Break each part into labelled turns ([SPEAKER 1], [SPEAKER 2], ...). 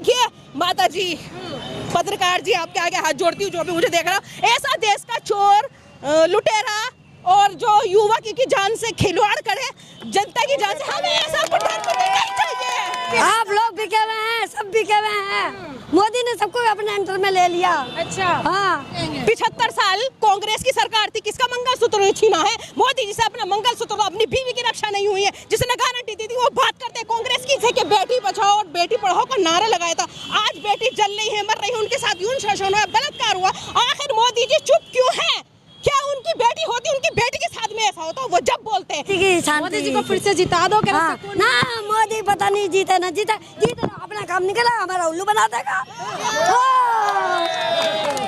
[SPEAKER 1] देखिए माता जी, पत्रकार जी, आपके आगे हाथ जोड़ती हूँ जो भी मुझे देख रहा, ऐसा देश का चोर, लुटेरा और जो युवा की जान से खिलवाड़ करे, जनता की जान से, हमें ऐसा प्रधानमंत्री नहीं चाहिए।
[SPEAKER 2] आप लोग बिके हुए हैं, सब बिके हुए हैं। मोदी ने सबको अपने अंडर में ले लिया।
[SPEAKER 1] अच्छा,
[SPEAKER 2] हाँ।
[SPEAKER 1] 75 साल कांग्रेस की सरकार थी, किसका मंगलसूत्र छीना है? मोदी जी से अपना मंगलसूत्र, अपनी बीवी की रक्षा नहीं हुई है, जिसने गारंटी दी थी वो बात करते हैं कांग्रेस की थे कि बेटी बचाओ और बेटी पढ़ाओ का नारा लगाया था। आज बेटी जल रही है, मर रही है, उनके साथ यौन शोषण हुआ, बलात्कार हुआ, आखिर मोदी जी चुप क्यों है? क्या उनकी बेटी होती, उनकी बेटी के साथ में ऐसा होता, वो जब बोलते हैं
[SPEAKER 2] मोदी जी को फिर से जिता दो। हाँ। ना मोदी पता नहीं जीते ना जीते, अपना काम निकला, हमारा उल्लू बना देगा।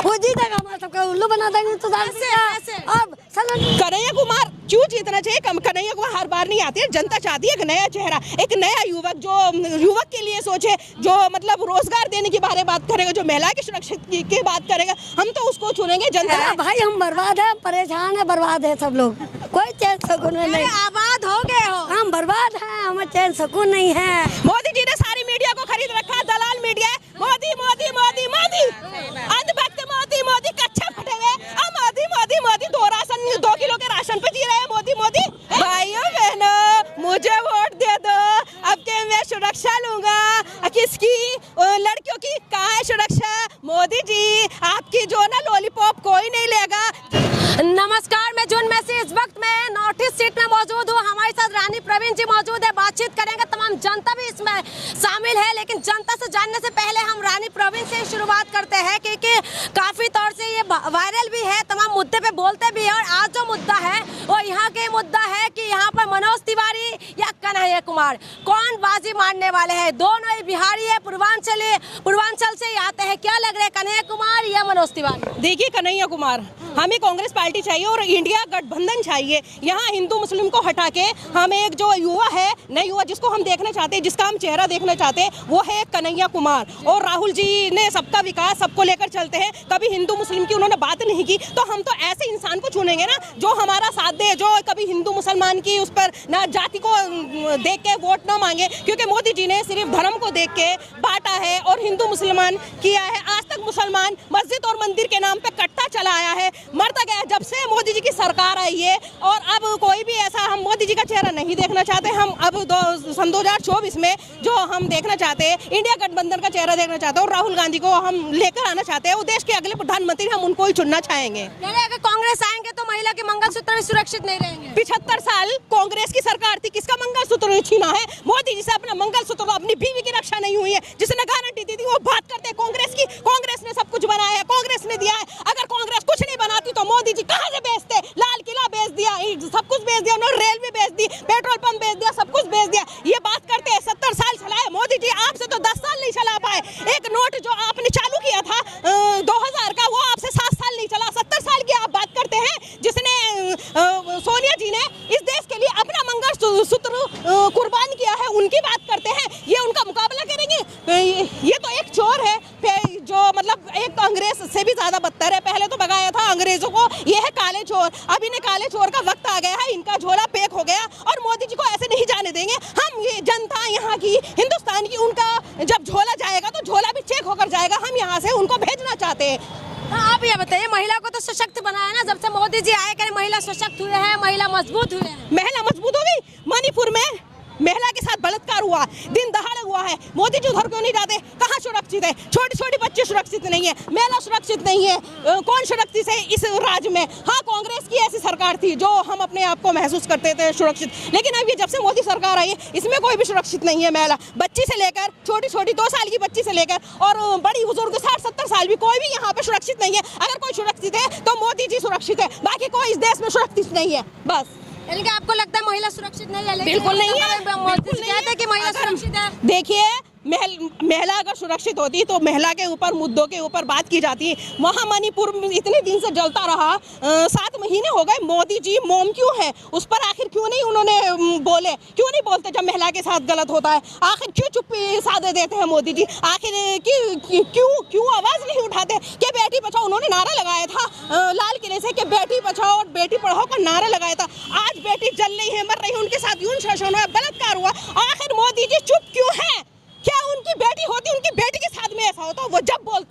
[SPEAKER 2] वो जीतेगा, हमारा सबका उल्लू बना देंगे। तो अब
[SPEAKER 1] कन्हैया कुमार क्यों जीतना चाहिए? कन्हैया कुमार हर बार नहीं आती है, जनता चाहती है एक नया चेहरा, एक नया युवक, जो युवक के लिए सोचे, जो मतलब रोजगार देने की बात करेगा, जो महिला की सुरक्षा की बात करेगा, हम तो उसको चुनेंगे। जनता
[SPEAKER 2] भाई हम बर्बाद है, परेशान है, बर्बाद है सब लोग, कोई चैन सुकून नहीं।
[SPEAKER 1] आबाद हो गए हो,
[SPEAKER 2] हम बर्बाद हैं, हमें चैन सुकून नहीं है।
[SPEAKER 1] मोदी जी ने सारी मीडिया को खरीद रखा, दलाल मीडिया, मोदी मोदी मोदी मोदी, अंधभक्त मोदी मोदी, कच्चे फटे हुए, मोदी मोदी मोदी, 2 किलो के राशन पे जी रहे हैं मोदी मोदी। भाइयों बहनों, मुझे वोट दे दो, अब के मैं सुरक्षा लूंगा। किसकी? लड़कियों की। कहाँ है सुरक्षा? मोदी जी, आपकी जो ना लॉलीपॉप कोई नहीं लेगा।
[SPEAKER 2] नमस्कार, मैं जून में से इस वक्त मैं नॉर्थ ईस्ट सीट में मौजूद हूँ। हमारे साथ रानी प्रवीण जी मौजूद है, बातचीत करेंगे, तमाम जनता भी इसमें शामिल है। लेकिन जनता से जानने से पहले हम रानी प्रवीण से शुरुआत करते हैं, क्योंकि काफी तौर से ये वायरल भी है, तमाम मुद्दे पे बोलते भी है। और आज जो मुद्दा है वो यहाँ के मुद्दा है कि यहाँ पर मनोज तिवारी या कन्हैया कुमार, कौन बाजी मारने वाले हैं? दोनों ही बिहारी है, पूर्वांचल से ही आते हैं। क्या लग रहा है, कन्हैया कुमार या मनोज तिवारी?
[SPEAKER 1] देखिए कन्हैया कुमार, हमें कांग्रेस पार्टी चाहिए और इंडिया गठबंधन चाहिए। यहाँ हिंदू मुस्लिम को हटा के हमें एक जो युवा है, नया युवा जिसको हम देखना चाहते हैं, जिसका हम चेहरा देखना चाहते हैं, वो है कन्हैया कुमार। और राहुल जी ने सबका विकास, सबको लेकर चलते हैं, कभी हिंदू मुस्लिम की उन्होंने बात नहीं की। तो हम तो ऐसे इंसान को चुनेंगे ना जो हमारा साथ दे, जो कभी हिंदू मुसलमान की उस पर ना जाति को देख के वोट ना मांगे, क्योंकि मोदी जी ने सिर्फ धर्म को देख के बांटा है और हिंदू मुसलमान किया है। आज तक मुसलमान मस्जिद और मंदिर के नाम पे कटता चला आया है, मरता गया जब से मोदी जी की सरकार आई है। और अब कोई भी ऐसा, हम मोदी जी का चेहरा नहीं देखना चाहते। हम अब सन 2024 में जो हम देखना चाहते हैं, इंडिया गठबंधन का चेहरा देखना चाहते हैं और राहुल गांधी को हम लेकर आना चाहते हैं। वो देश के अगले प्रधानमंत्री, हम उनको ही चुनना चाहेंगे।
[SPEAKER 2] अगर कांग्रेस आएंगे तो महिला के मंगलसूत्र भी सुरक्षित नहीं रहेंगे।
[SPEAKER 1] 75 साल कांग्रेस की सरकार थी, किसका मंगलसूत्र छीना है? मोदी जी से अपना मंगलसूत्र, अपनी बीवी की रक्षा नहीं हुई है, जिसने गारंटी दी थी वो बात करते हैं कांग्रेस की। कांग्रेस ने सब कुछ बनाया है, कांग्रेस ने दिया है। अगर कांग्रेस कुछ नहीं बनाती तो मोदी जी कहाँ से बेचते? लाल किला बेच दिया, सब कुछ बेच दिया उन्होंने, रेलवे बेच दी, पेट्रोल पंप बेच दिया, सब कुछ बेच दिया। ये बात करते हैं 70 साल चलाए मोदी जी, आपसे तो 10 साल नहीं चला पाए। एक नोट जो आपने चालू किया था 2000 का, वो आपसे 7 साल नहीं चला। 70 साल की आप बात करते हैं, जिसने सोनिया जी ने इस देश के लिए अपना मंगलसूत्र कुर्बान किया है, उनकी बात करते हैं। ये उनका मुकाबला करेंगे? ये तो एक चोर है जो मतलब एक अंग्रेज से भी ज्यादा बदतर है। पहले तो भगाया था अंग्रेजों को, ये है काले चोर। अब इन्हें काले चोर का वक्त आ गया है, इनका झोला पैक हो गया और मोदी जी को ऐसे नहीं जाने देंगे हम। ये जनता यहाँ की, हिंदुस्तान की, उनका जब झोला जाएगा तो झोला भी चेक होकर जाएगा। हम यहाँ से उनको भेजना चाहते हैं।
[SPEAKER 2] आप ये बताइए, महिला को तो सशक्त बनाया ना, जब से मोदी जी आए, कहीं महिला सशक्त हुए हैं, महिला मजबूत हुए हैं।
[SPEAKER 1] महिला मजबूत हो गई। मणिपुर में महिला के साथ बलात्कार हुआ, दिन दहाड़े हुआ है। मोदी जी उधर क्यों नहीं जाते? कहाँ सुरक्षित है? छोटी छोटी बच्ची सुरक्षित नहीं है, महिला सुरक्षित नहीं है। कौन सुरक्षित है इस राज्य में? हाँ, कांग्रेस की ऐसी सरकार थी जो हम अपने आप को महसूस करते थे सुरक्षित, लेकिन अब ये जब से मोदी सरकार आई है, इसमें कोई भी सुरक्षित नहीं है। महिला बच्ची से लेकर, छोटी छोटी 2 साल की बच्ची से लेकर और बड़ी बुजुर्ग 60-70 साल भी, कोई भी यहाँ पे सुरक्षित नहीं है। अगर कोई सुरक्षित है तो मोदी जी सुरक्षित है, बाकी कोई इस देश में सुरक्षित नहीं है। बस
[SPEAKER 2] आपको लगता है महिला सुरक्षित नहीं है?
[SPEAKER 1] बिल्कुल नहीं है,
[SPEAKER 2] बिल्कुल नहीं है कि महिला सुरक्षित है।
[SPEAKER 1] देखिए, महिला अगर सुरक्षित होती तो महिला के ऊपर, मुद्दों के ऊपर बात की जाती है। वहाँ मणिपुर इतने दिन से जलता रहा, 7 महीने हो गए। मोदी जी मौन क्यों है? उस पर आखिर क्यों नहीं उन्होंने बोले? क्यों नहीं बोलते जब महिला के साथ गलत होता है? आखिर क्यों चुप्पी साधे देते हैं मोदी जी? आखिर क्यों आवाज नहीं उठाते कि बेटी बचाओ? उन्होंने नारा लगाया था लाल किले से कि बेटी बचाओ और बेटी पढ़ाओ का नारा लगाया था। आज बेटी जल रही है, मर रही है, उनके साथ यौन शोषण हुआ, बलात्कार हुआ, आखिर मोदी जी चुप क्यों है? क्या उनकी बेटी होती, उनकी बेटी के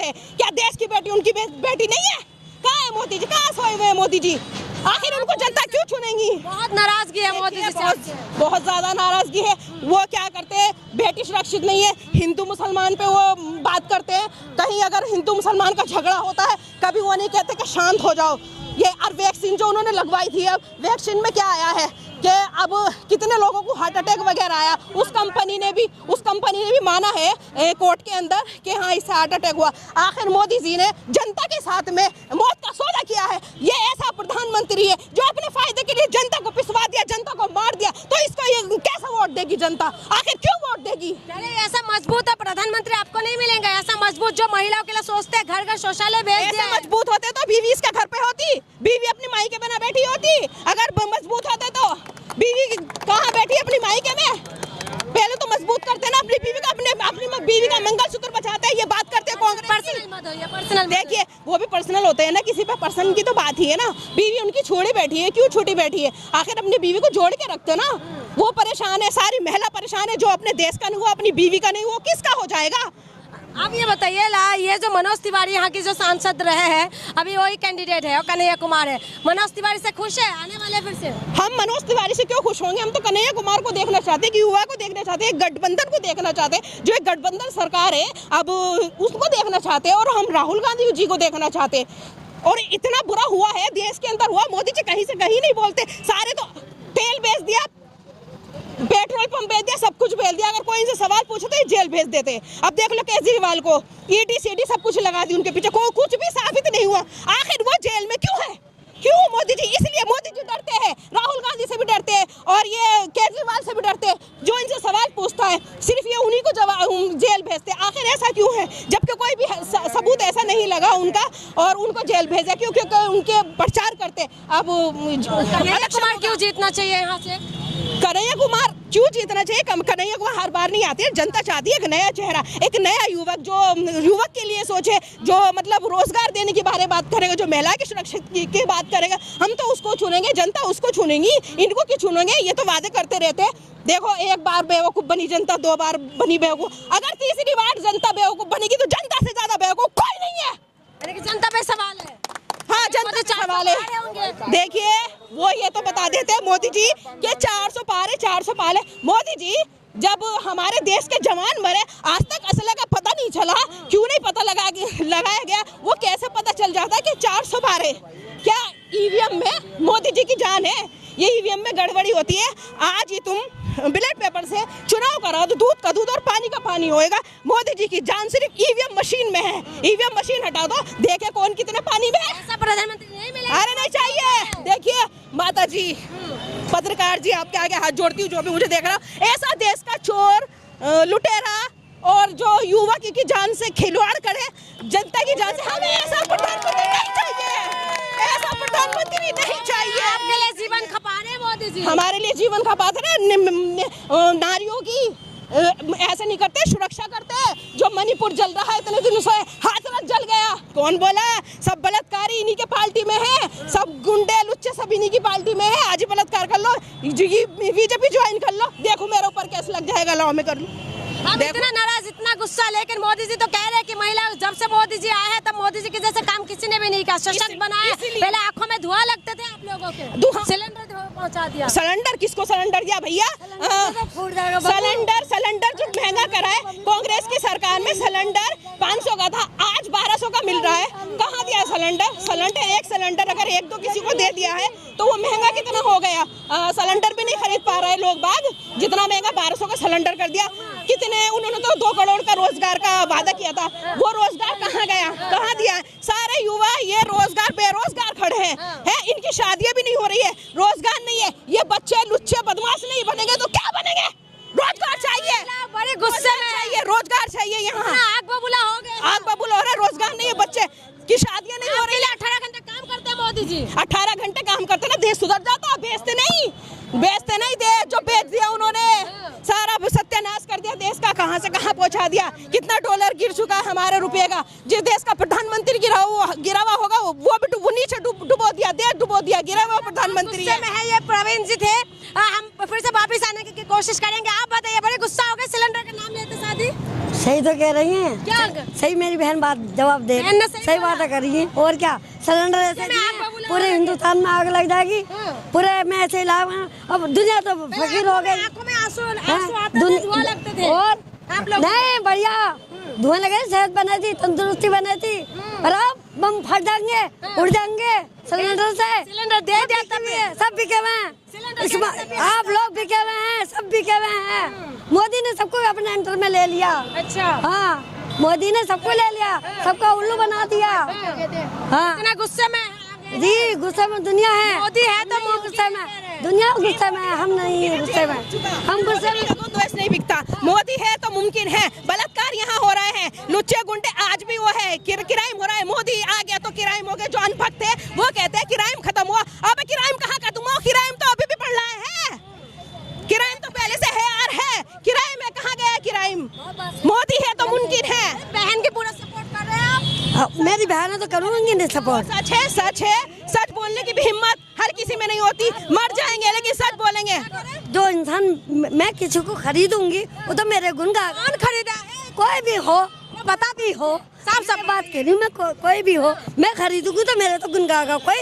[SPEAKER 1] है। क्या देश की बेटी उनकी बेटी नहीं है? कहाँ है मोदी जी? कहाँ सोए हुए हैं मोदी जी? आखिर उनको जनता क्यों चुनेगी?
[SPEAKER 2] बहुत नाराजगी है मोदी जी से।
[SPEAKER 1] बहुत ज्यादा नाराजगी है। वो क्या करते हैं, बेटी सुरक्षित नहीं है, हिंदू मुसलमान पे वो बात करते हैं। कहीं अगर हिंदू मुसलमान का झगड़ा होता है, कभी वो नहीं कहते कि शांत हो जाओ। ये और वैक्सीन जो उन्होंने लगवाई थी, अब वैक्सीन में क्या आया है कि अब कितने लोगों को हार्ट अटैक वगैरह आया। उस कंपनी ने भी माना है कोर्ट के अंदर कि हाँ इससे हार्ट अटैक हुआ। आखिर मोदी जी ने जनता के साथ में मौत का सौदा किया है। ये ऐसा प्रधानमंत्री है जो अपने फायदे के लिए जनता को पिसवा दिया, जनता को मार दिया, तो इसको ये कैसे वोट देगी जनता? आखिर क्यों वोट देगी?
[SPEAKER 2] ऐसा मजबूत प्रधानमंत्री आपको नहीं मिलेंगे, ऐसा मजबूत जो महिलाओं के लिए सोचते हैं, घर घर शौचालय भेज दिया।
[SPEAKER 1] मजबूत होते तो बीवी इसका घर पे होती, बीवी अपनी माई के बिना बैठी होती। अगर मजबूत होते तो बीवी कहाँ बैठी अपनी मायके में? पहले तो मजबूत करते ना अपनी बीवी का, अपनी बीवी का मंगलसूत्र बचाते हैं। ये बात करते हैं कांग्रेस पर्सनल। देखिए वो भी पर्सनल होते हैं ना, किसी पे पर्सनल की तो बात ही है ना। बीवी उनकी छोड़ी बैठी है, क्यों छोटी बैठी है? आखिर अपनी बीवी को जोड़ के रखते ना। वो परेशान है, सारी महिला परेशान है। जो अपने देश का नहीं हुआ, अपनी बीवी का नहीं, वो किसका हो जाएगा?
[SPEAKER 2] अब ये बताइए ये जो मनोज तिवारी यहाँ की जो सांसद रहे हैं, अभी वही कैंडिडेट है और कन्हैया कुमार है। मनोज तिवारी से खुश है आने वाले फिर से? हम
[SPEAKER 1] मनोज तिवारी से क्यों खुश होंगे? हम तो कन्हैया कुमार को देखना चाहते हैं, कि युवा को देखना चाहते हैं, गठबंधन को देखना चाहते हैं। जो एक गठबंधन सरकार है अब उसको देखना चाहते हैं, और हम राहुल गांधी जी को देखना चाहते हैं। और इतना बुरा हुआ है देश के अंदर हुआ, मोदी जी कहीं से कहीं नहीं बोलते। सारे तो तेल बेच दिया, पेट्रोल पंप भेज दिया, सब कुछ भेज दिया। अगर कोई इनसे सवाल पूछे तो जेल भेज देते। अब देख लो केजरीवाल को ईडी सीडी सब कुछ लगा दी उनके पीछे, को कुछ भी साबित नहीं हुआ। आखिर वो जेल में क्यों है? क्यों मोदी जी? इसलिए मोदी जी डरते हैं, राहुल गांधी से भी डरते हैं, और ये केजरीवाल से भी डरते हैं। जो इनसे सवाल पूछता है सिर्फ ये उन्हीं को जेल भेजते। आखिर ऐसा क्यों है? जबकि कोई भी सबूत ऐसा नहीं लगा उनका और उनको जेल भेजा, क्योंकि उनके प्रचार करते। अब
[SPEAKER 2] कन्हैया कुमार क्यों जीतना चाहिए यहाँ से?
[SPEAKER 1] कन्हैया कुमार क्यों जीतना चाहिए? कन्हैया कुमार हर बार नहीं आती है। जनता चाहती है एक नया चेहरा, एक नया युवक, जो युवक के लिए सोचे, जो मतलब रोजगार देने की बात करेगा, जो महिला की सुरक्षा की बात करेगा। हम तो उसको चुनेंगे, जनता उसको चुनेगी, इनको क्यों चुनेंगे? ये तो वादे करते रहते हैं। देखो एक बार बेवकूफ बनी जनता, 2 बार बनी बेवकूफ, अगर तीसरी बार जनता बेवकूफ बनेगी तो जनता से ज्यादा बेवकूफ कोई नहीं है।
[SPEAKER 2] जनता पे सवाल है।
[SPEAKER 1] हाँ, जनता से सवाल है। देखिए वो ये तो बता देते हैं मोदी जी कि 400 पार है, 400 पार है। मोदी जी जब हमारे देश के जवान मरे, आज तक असला का पता नहीं चला। क्यों नहीं पता लगाया गया? वो कैसे पता चल जाता कि 400 पार है? क्या ईवीएम में मोदी जी की जान है? ये ईवीएम में गड़बड़ी होती है। आज ही तुम बैलेट पेपर से चुनाव कराओ तो दूध का दूध और पानी का पानी होएगा। मोदी जी की जान सिर्फ ईवीएम मशीन में है। ईवीएम मशीन हटा दो, देखे कौन कितने पानी में है।
[SPEAKER 2] ऐसा प्रधानमंत्री नहीं मिलेगा।
[SPEAKER 1] अरे नहीं चाहिए। देखिए माता जी, पत्रकार जी, आपके आगे हाथ जोड़ती हूँ, जो भी मुझे देख रहा हो। ऐसा देश का चोर, लुटेरा और जो युवक की जान से खिलवाड़ करे, जनता की जान से, हमें ऐसा प्रधानमंत्री नहीं चाहिए। ऐसा प्रधानमंत्री नहीं चाहिए।
[SPEAKER 2] आपके लिए जीवन खपा रहे मोदी जी।
[SPEAKER 1] हमारे लिए जीवन खपाते रहे। नारियों की ऐसे नहीं करते, सुरक्षा करते। जो मणिपुर जल रहा है इतने दिनों से, हाथरस जल गया, कौन बोला? सब बलात्कारी इन्हीं के पार्टी में है, सब गुंडे लुच्चे सब इन्हीं की पार्टी में है। आज ही बलात्कार कर लो, बीजेपी ज्वाइन कर लो, देखो मेरे ऊपर केस लग जाएगा, लाओ मैं कर लूं।
[SPEAKER 2] अब इतना नाराज, इतना गुस्सा, लेकिन मोदी जी तो कह रहे हैं कि महिला, जब से मोदी जी आए हैं तब मोदी जी के जैसे काम किसी ने भी नहीं किया, सशक्त बनाया। पहले आंखों में धुआं लगते थे आप लोगों के, सिलेंडर पहुंचा दिया।
[SPEAKER 1] सिलेंडर किसको सिलेंडर दिया भैया? सिलेंडर जो महंगा करा है कांग्रेस की सरकार में। सिलेंडर 500 का था, आज 1200 का मिल रहा है। कहाँ दिया सिलेंडर? एक सिलेंडर अगर एक दो किसी को दे दिया है तो वो महंगा कितना हो गया? सिलेंडर भी नहीं खरीद पा रहे लोग बाग, जितना महंगा 1200 का सिलेंडर कर दिया। कितने उन्होंने तो 2 करोड़ का रोजगार का वादा किया था, वो रोजगार कहाँ गया? कहाँ दिया? सारे युवा ये रोजगार बेरोजगार खड़े हैं। इनकी शादियां भी नहीं हो रही है, रोजगार नहीं है। ये बच्चे लुच्चे बदमाश नहीं बनेंगे तो क्या बनेंगे? रोजगार चाहिए,
[SPEAKER 2] बड़े गुस्से में
[SPEAKER 1] चाहिए, रोजगार चाहिए। यहाँ
[SPEAKER 2] आग बबूला हो गया,
[SPEAKER 1] आग बबूला हो रहा है, रोजगार नहीं है, बच्चे की शादियां नहीं हो रही।
[SPEAKER 2] 18 घंटे काम करते हैं मोदी जी।
[SPEAKER 1] 18 घंटे काम करते ना, देश सुधर जाता। बेचते नहीं देश, जो बेच दिया उन्होंने, सारा सत्यानाश कर दिया देश का, कहां से कहां पहुंचा दिया। कितना डॉलर गिर चुका है हमारे रुपये का। जिस देश का प्रधानमंत्री गिरा हुआ होगा वो भी नीचे डुबो दिया, देश डुबो दिया, गिरा हुआ प्रधानमंत्री है।
[SPEAKER 2] ये प्रवीण जी थे, हम फिर से वापिस आने की कोशिश करेंगे। आप बताइए, बड़े गुस्सा हो गए सिलेंडर का नाम लेते शादी?
[SPEAKER 3] सही तो कह रही हैं।
[SPEAKER 2] क्या
[SPEAKER 3] सही? मेरी बहन बात जवाब दे, सही बात कर रही है। और क्या, सिलेंडर ऐसे पूरे हिंदुस्तान में आग लग जाएगी, पूरे में ऐसे अब दुनिया तो फकीर हो गई।
[SPEAKER 2] आंखों में आंसू आते थे, धुआं लगते थे।
[SPEAKER 3] और
[SPEAKER 2] आप लोग
[SPEAKER 3] नहीं, बढ़िया धुआं लगे, सेहत बने थी, तंदुरुस्ती बने थी। और अब बम फट जाएंगे, उड़ जाएंगे सिलेंडर से।
[SPEAKER 2] सिलेंडर दे दिया तब
[SPEAKER 3] सब बिके हुए हैं, आप लोग बिके हुए हैं, सब बिके हुए हैं। मोदी ने सबको अपने अंडर में ले लिया।
[SPEAKER 2] अच्छा,
[SPEAKER 3] हाँ, मोदी ने सबको ले लिया, सबका उल्लू बना दिया। हाँ
[SPEAKER 2] इतना गुस्से में
[SPEAKER 3] जी, गुस्से में दुनिया है।
[SPEAKER 2] मोदी है तो
[SPEAKER 3] गुस्से में दुनिया, गुस्से में हम नहीं है, गुस्से में हम गुस्से में।
[SPEAKER 1] द्वेष नहीं बिकता। मोदी है तो मुमकिन है। बलात्कार यहाँ हो रहे हैं, लुच्चे गुंडे आज भी वो है, क्राइम हो रहा है। मोदी आ गया तो क्राइम हो गया। जो अनपढ़ थे वो कहते हैं क्राइम खत्म हुआ। अब क्राइम कहाँ खत्म हुआ? क्राइम तो अभी भी बढ़ रहा है। क्राइम तो पहले से है और है। क्राइम है, कहाँ गया क्राइम? मोदी है तो मुमकिन है।
[SPEAKER 2] बहन की पूरा सपोर्ट कर रहे हैं आप?
[SPEAKER 3] मेरी बहन तो करूँगी नहीं सपोर्ट।
[SPEAKER 1] सच है, सच है। सच बोलने की भी हिम्मत हर किसी में नहीं होती। मर जाएंगे लेकिन सच बोलेंगे।
[SPEAKER 3] जो इंसान मैं किसी को खरीदूंगी वो तो मेरे गुण
[SPEAKER 2] कौन खरीदा है?
[SPEAKER 3] कोई भी हो, बता भी हो, साफ सब बात कह रही हूँ मैं। कोई भी हो, मैं खरीदूंगी तो मेरे तो गुण गाएगा कोई,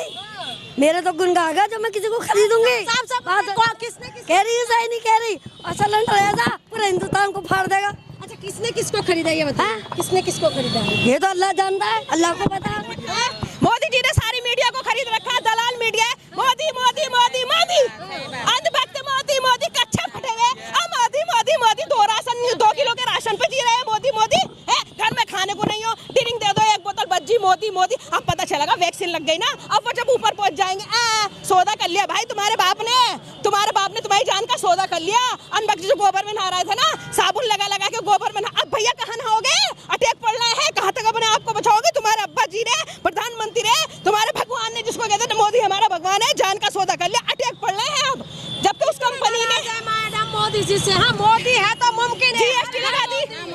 [SPEAKER 3] मेरे तो गुण गाएगा जो मैं किसी को खरीदूंगी।
[SPEAKER 2] साफ बात किसने
[SPEAKER 3] कह रही है, सही नहीं कह रही। और सिलेंडर ऐसा पूरे हिंदुस्तान को फाड़ देगा।
[SPEAKER 2] अच्छा, किसने किसको खरीदा ये बताइए? किसने किसको खरीदा?
[SPEAKER 3] ये तो अल्लाह जानता है, अल्लाह को पता है।
[SPEAKER 1] मोदी जी ने सारी मीडिया को खरीद रखा। दलाल मीडिया है। मोदी मोदी मोदी मोदी, अंधभक्त मोदी मोदी, कच्चे फटे हुए। अब मोदी मोदी मोदी, 2 किलो के राशन पे जी रहे हैं। मोदी मोदी है, घर में खाने को नहीं हो, ड्रिंक दे दो 1 बोतल बज्जी। मोदी मोदी, अब पता चलेगा वैक्सीन लग गई ना, अब वो जब ऊपर पहुंच जाएंगे। सौदा कर लिया भाई तुम्हारे बाप ने तुम्हारी जान का सौदा कर लिया। अनभक्त जो गोबर में नहा रहे थे ना, साबुन लगा लगा के गोबर में अब भैया कहाँ नहाओगे? अटैक पड़ रहा है, कहाँ तक अपने आप को बचाओगे? तुम्हारे अब्बा जी ने, प्रधानमंत्री ने, तुम्हारे भगवान ने, जिसको कहते थे मोदी हमारा भगवान है, जान का सौदा कर लिया। अटैक पड़ रहे हैं अब, जबकि उस कंपनी ने
[SPEAKER 2] मैडम मोदी जी से, हाँ मोदी है तो मुमकिन है।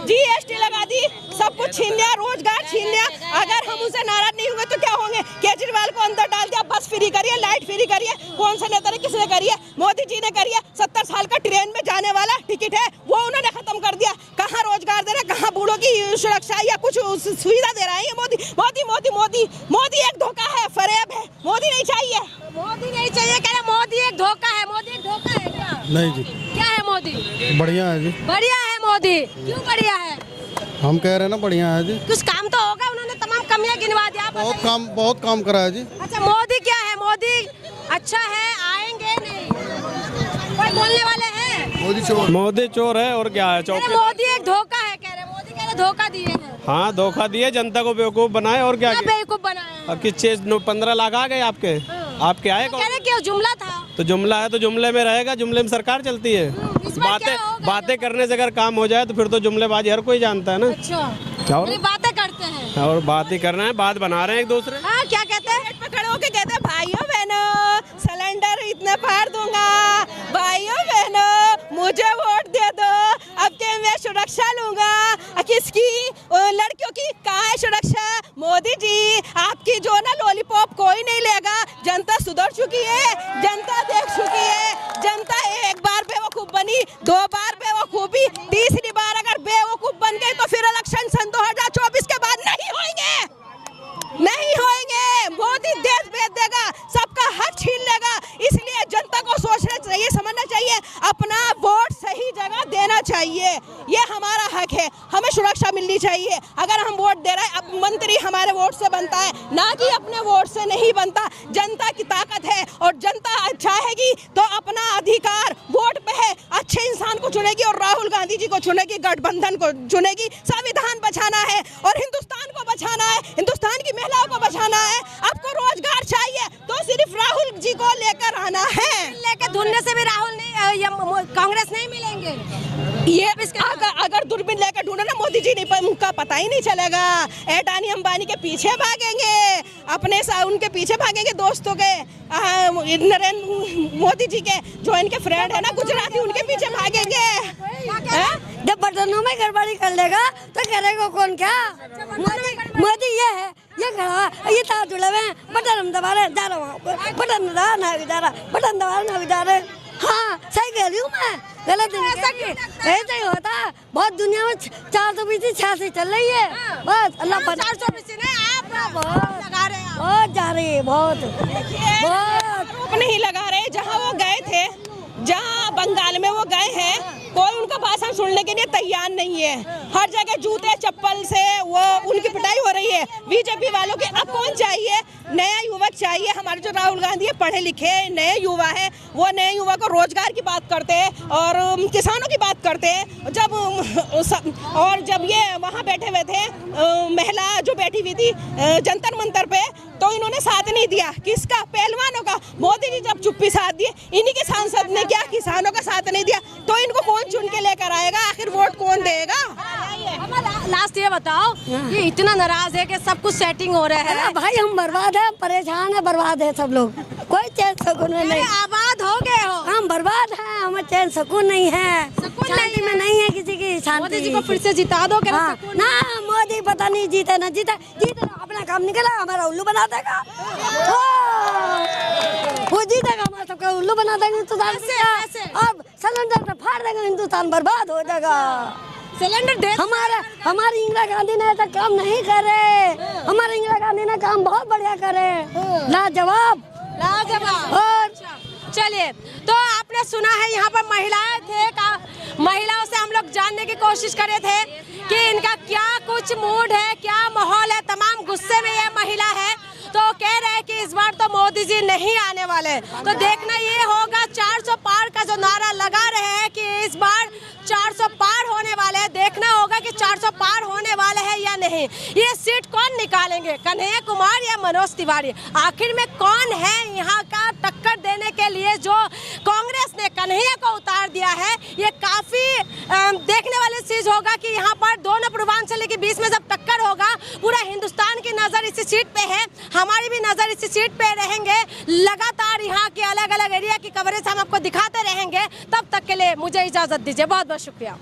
[SPEAKER 1] जीएसटी लगा दी, सब कुछ छीन लिया, रोजगार छीन लिया। अगर हम उनसे नाराज नहीं हुए तो क्या होंगे? केजरीवाल को अंदर डाल दिया, बस फ्री करिए, लाइट फ्री करिए। कौन सा नेता ने, किसने करी है? मोदी जी ने करी है। 70 साल का ट्रेन में जाने वाला टिकट है वो उन्होंने खत्म कर दिया। कहाँ रोजगार दे रहे, कहाँ बूढ़ों की सुरक्षा या कुछ सुविधा दे रहा है ये मोदी। मोदी मोदी मोदी मोदी एक धोखा है, फरेब है। मोदी नहीं चाहिए,
[SPEAKER 2] मोदी नहीं चाहिए। कह रहे मोदी एक धोखा है। मोदी एक धोखा है क्या?
[SPEAKER 4] नहीं जी,
[SPEAKER 2] क्या है मोदी?
[SPEAKER 4] बढ़िया है जी।
[SPEAKER 2] बढ़िया है मोदी। क्यों बढ़िया है?
[SPEAKER 4] हम कह रहे हैं ना, बढ़िया है जी।
[SPEAKER 2] कुछ काम तो होगा, उन्होंने तमाम कमियां गिनवा दिया।
[SPEAKER 4] बहुत काम करा है जी।
[SPEAKER 2] अच्छा, मोदी क्या है? मोदी अच्छा है, आएंगे नहीं? कोई बोलने वाले हैं?
[SPEAKER 5] मोदी चोर है और क्या है?
[SPEAKER 2] मोदी एक धोखा है कह रहे। मोदी कह रहे धोखा दिए हैं।
[SPEAKER 5] हाँ, धोखा दिए, जनता को बेवकूफ बनाए और क्या
[SPEAKER 2] बेवकूफ बनाया?
[SPEAKER 5] किस चीज 15 लाख आ गए आपके? आपके आए कौन?
[SPEAKER 2] कह रहे क्यों? जुमला था
[SPEAKER 5] तो जुमला है तो जुमले में रहेगा, जुमले में सरकार चलती है। बातें करने से अगर काम हो जाए तो फिर तो जुमलेबाजी हर कोई जानता है ना।
[SPEAKER 2] अच्छा,
[SPEAKER 5] और
[SPEAKER 2] बातें करते हैं
[SPEAKER 5] और बात ही करना है, बात बना रहे हैं एक दूसरे।
[SPEAKER 2] हाँ, क्या कहते हैं?
[SPEAKER 1] खड़े होके कहते हैं भाइयों बहनों सिलेंडर इतने फाड़ दूंगा, भाइयों बहनों मुझे वोट दे दो, अब के मैं सुरक्षा लूंगा। किसकी? लड़कियों की। कहाँ है सुरक्षा? मोदी जी आपकी जो ना लॉलीपॉप कोई नहीं लेगा। जनता सुधर चुकी है, जनता देख चुकी है। जनता एक बार बेवकूफ बनी, 2 बार बेवकूफी, तीसरी बार अगर बेवकूफ बन गई तो फिर इलेक्शन सन 2024 के बाद नहीं होंगे। मोदी देश बेच देगा, सबका हक छीन लेगा। इसलिए जनता को सोचना चाहिए, समझना चाहिए, अपना वोट सही जगह देना चाहिए। ये हमारा हक है, हमें सुरक्षा मिलनी चाहिए। अगर हम वोट दे रहे हैं, अब मंत्री हमारे वोट से बनता है, ना कि अपने वोट से नहीं बनता। जनता की ताकत है और जनता चाहेगी तो अपना अधिकार वोट पे है, अच्छे इंसान को चुनेगी और राहुल गांधी जी को चुनेगी, गठबंधन को चुनेगी। संविधान बचाना है और हिंदुस्तान को बचाना है, हिंदुस्तान की महिलाओं को बचाना है। आपको रोजगार चाहिए तो सिर्फ राहुल जी को लेकर आना है।
[SPEAKER 2] लेकर ढूंढने से भी राहुल नहीं, कांग्रेस नहीं मिलेंगे।
[SPEAKER 1] ये अगर दूरबीन लेकर ढूंढो ना मोदी जी नहीं उनका पता ही नहीं चलेगा। अडानी अंबानी के पीछे भागेंगे, अपने उनके पीछे भागेंगे दोस्तों के, नरेंद्र मोदी जी के जो इनके फ्रेंड है ना गुजराती, उनके पीछे भागेंगे।
[SPEAKER 3] जब बटनों में गड़बड़ी कर लेगा तो करेगा कौन क्या? मोदी ये है, ये खड़ा है, ये तार जुड़े हुए हैं, बटन हम दबा रहे जा रहा हूँ, बटन दबा ना भी जा रहा, बटन दबा ना भी जा रहे। हाँ सही कह रही हूँ मैं, गलत नहीं। ऐसा ही होता है, बहुत दुनिया में 486 चल रही है। बस अल्लाह
[SPEAKER 2] 420 आप बहुत लगा रहे हैं,
[SPEAKER 3] बहुत जा रही है, बहुत
[SPEAKER 1] बहुत नहीं लगा रहे। जहाँ वो गए थे, जहाँ बंगाल में वो गए हैं, कोई उनका भाषण सुनने के लिए तैयार नहीं है। हर जगह जूते चप्पल से वो उनकी पिटाई हो रही है बीजेपी वालों के। अब कौन चाहिए? नया युवक चाहिए। हमारे जो राहुल गांधी है पढ़े लिखे नए युवा है, वो नए युवा को रोजगार की बात करते हैं और किसानों की बात करते हैं। जब ये वहाँ बैठे हुए थे, महिला जो बैठी हुई थी जंतर मंतर पे, तो इन्होंने साथ नहीं दिया। किसका? पहलवानों का। मोदी जी जब चुप्पी साथ दिए, इन्हीं के सांसद ने क्या किसानों का साथ नहीं दिया, तो इनको कौन चुन के लेकर आएगा? आखिर वोट कौन देगा?
[SPEAKER 2] लास्ट ये बताओ कि इतना नाराज है कि सब कुछ सेटिंग हो रहा है।
[SPEAKER 3] भाई हम बर्बाद है, परेशान है, बर्बाद है सब लोग, कोई चैन सुकून नहीं।
[SPEAKER 2] आबाद हो गए हो?
[SPEAKER 3] हम बर्बाद हैं, हमें चैन सुकून नहीं है, शांति में नहीं है किसी की शांति।
[SPEAKER 2] मोदी जी को फिर से जिता दो क्या?
[SPEAKER 3] ना मोदी पता नहीं जीते ना जीते, अपना काम निकला, हमारा उल्लू बना देगा। वो जीतेगा, हमारा सबका उल्लू बना देगा हिंदुस्तान। अब सिलेंडर तो फाड़ देगा, हिंदुस्तान बर्बाद हो जाएगा।
[SPEAKER 2] सिलेंडर
[SPEAKER 3] हमारी इंदिरा गांधी ने ऐसा काम नहीं करे, हमारी इंदिरा गांधी ने काम बहुत बढ़िया करे, लाजवाब।
[SPEAKER 2] और चलिए, तो आपने सुना है यहाँ पर महिलाएं थे, महिलाओं से हम लोग जानने की कोशिश कर रहे थे कि इनका क्या कुछ मूड है, क्या माहौल है। तमाम गुस्से में ये महिला है, तो कह रहे हैं कि इस बार तो मोदी जी नहीं आने वाले। तो देखना ये होगा, 400 पार का जो नारा लगा रहे हैं कि इस बार 400 पार होने वाले हैं। देखना होगा कि 400 पार होने वाले हैं या नहीं। ये सीट कौन निकालेंगे, कन्हैया कुमार या मनोज तिवारी? आखिर में कौन है यहाँ का टक्कर देने के लिए? जो कांग्रेस ने कन्हैया को उतार दिया है, ये काफी देखने वाली चीज होगा कि यहाँ पर दोनों पूर्वांचल के बीच में जब टक्कर होगा, पूरा हिंदुस्तान की नजर इसी सीट पे है, हमारी भी नजर इसी सीट पे रहेंगे। लगातार यहाँ के अलग अलग एरिया की कवरेज हम आपको दिखाते रहेंगे। तब तक के लिए मुझे इजाजत दीजिए, बहुत बहुत शुक्रिया।